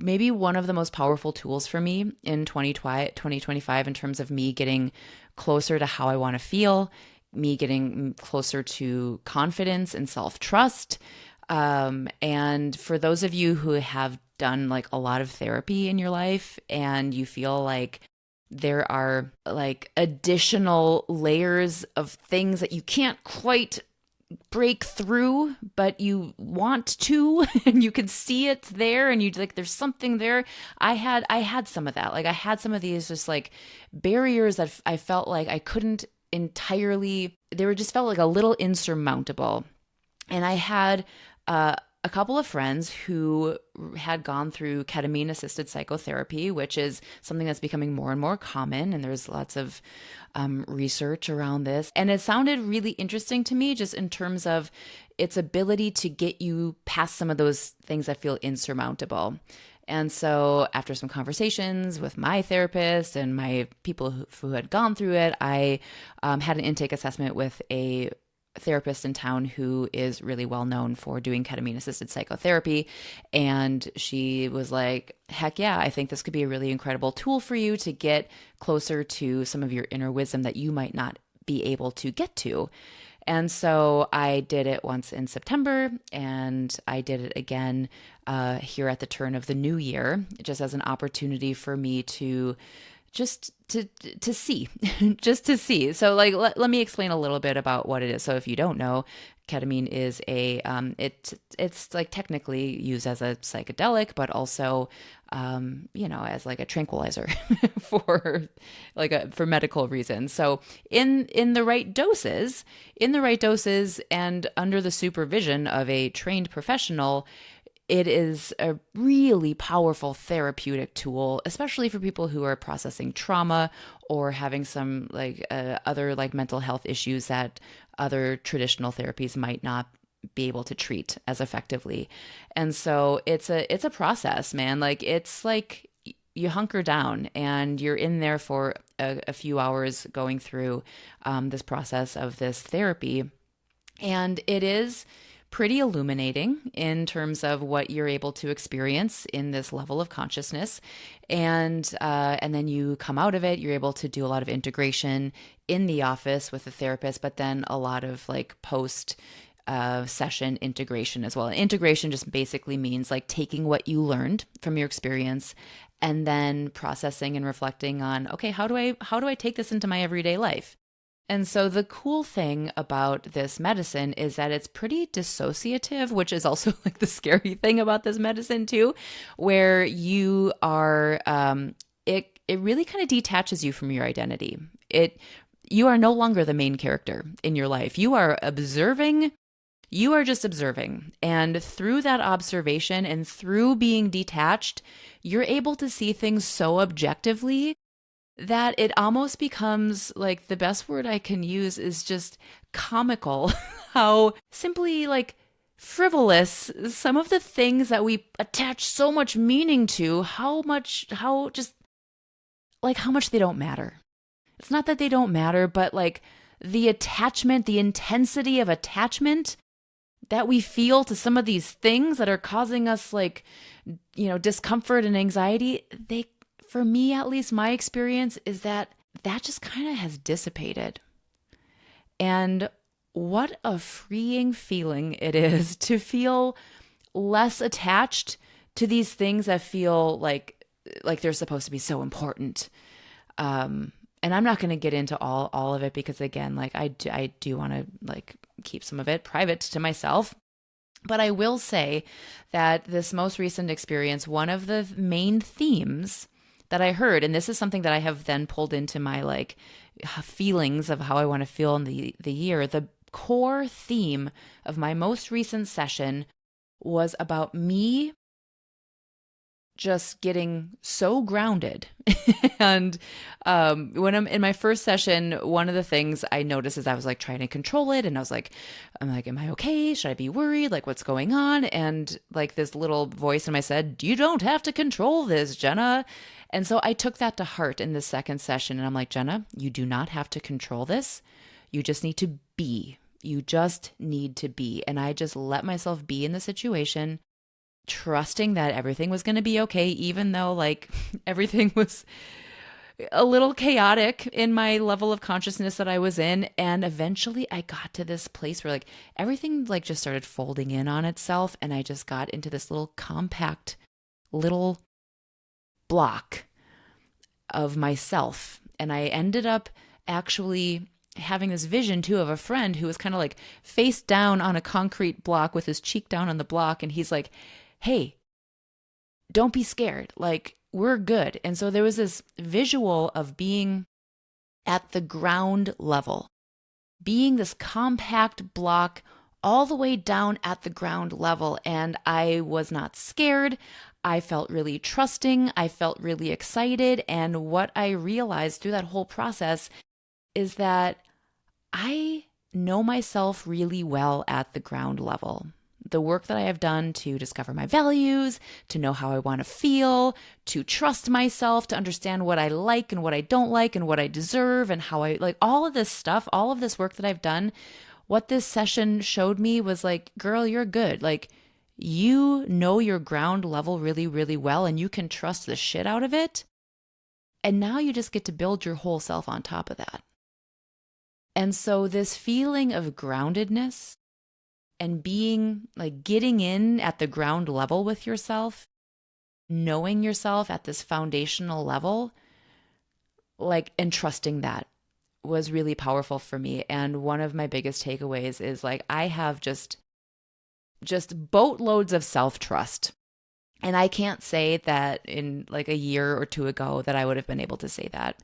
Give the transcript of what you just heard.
maybe one of the most powerful tools for me in 2025 in terms of me getting closer to how I want to feel, me getting closer to confidence and self-trust. And for those of you who have done like a lot of therapy in your life and you feel like there are like additional layers of things that you can't quite break through, but you want to, and you can see it there, and you like there's something there. I had some of that. Like I had some of these just like barriers that I felt like I couldn't entirely. They were just felt like a little insurmountable. And I had a couple of friends who had gone through ketamine assisted psychotherapy, which is something that's becoming more and more common. And there's lots of research around this. And it sounded really interesting to me, just in terms of its ability to get you past some of those things that feel insurmountable. And so, after some conversations with my therapist and my people who had gone through it, I had an intake assessment with a therapist in town who is really well known for doing ketamine assisted psychotherapy. And she was like, heck yeah, I think this could be a really incredible tool for you to get closer to some of your inner wisdom that you might not be able to get to. And so I did it once in September, and I did it again here at the turn of the new year, just as an opportunity for me to just to see just to see. So like let me explain a little bit about what it is. So if you don't know, ketamine is a it's like technically used as a psychedelic, but also as like a tranquilizer for for medical reasons. So in the right doses, and under the supervision of a trained professional, it is a really powerful therapeutic tool, especially for people who are processing trauma or having some other like mental health issues that other traditional therapies might not be able to treat as effectively. And so it's a process, man. Like it's like you hunker down and you're in there for a few hours going through this process of this therapy. And it is pretty illuminating in terms of what you're able to experience in this level of consciousness. And then you come out of it, you're able to do a lot of integration in the office with the therapist, but then a lot of like post session integration as well. And integration just basically means like taking what you learned from your experience and then processing and reflecting on, okay, how do I take this into my everyday life? And so the cool thing about this medicine is that it's pretty dissociative, which is also like the scary thing about this medicine too, where you are, it really kind of detaches you from your identity. You are no longer the main character in your life. You are observing. You are just observing. And through that observation and through being detached, you're able to see things so objectively that it almost becomes like, the best word I can use is just comical, how simply like frivolous some of the things that we attach so much meaning to, how much they don't matter. It's not that they don't matter, but like the attachment, the intensity of attachment that we feel to some of these things that are causing us discomfort and anxiety, for me, at least, my experience is that just kind of has dissipated. And what a freeing feeling it is to feel less attached to these things that feel like they're supposed to be so important. And I'm not going to get into all of it because, again, like I do want to like keep some of it private to myself. But I will say that this most recent experience, one of the main themes that I heard, and this is something that I have then pulled into my like feelings of how I want to feel in the year. The core theme of my most recent session was about me just getting so grounded. And when I'm in my first session, one of the things I noticed is I was like trying to control it. And I'm like, am I okay? Should I be worried? Like, what's going on? And like this little voice in my head, you don't have to control this, Jenna. And so I took that to heart in the second session. And I'm like, Jenna, you do not have to control this. You just need to be. You just need to be. And I just let myself be in the situation, trusting that everything was going to be okay, even though like everything was a little chaotic in my level of consciousness that I was in. And eventually I got to this place where like everything like just started folding in on itself. And I just got into this little compact little block of myself. And I ended up actually having this vision too of a friend who was kind of like face down on a concrete block with his cheek down on the block. And he's like, hey, don't be scared. Like, we're good. And so there was this visual of being at the ground level, being this compact block all the way down at the ground level. And I was not scared. I felt really trusting. I felt really excited. And what I realized through that whole process is that I know myself really well at the ground level. The work that I have done to discover my values, to know how I want to feel, to trust myself, to understand what I like and what I don't like and what I deserve and how I like all of this stuff, all of this work that I've done. What this session showed me was like, girl, you're good. Like, you know your ground level really, really well, and you can trust the shit out of it. And now you just get to build your whole self on top of that. And so this feeling of groundedness and being like getting in at the ground level with yourself, knowing yourself at this foundational level, like, and trusting that was really powerful for me. And one of my biggest takeaways is like, I have just boatloads of self-trust. And I can't say that in like a year or two ago that I would have been able to say that.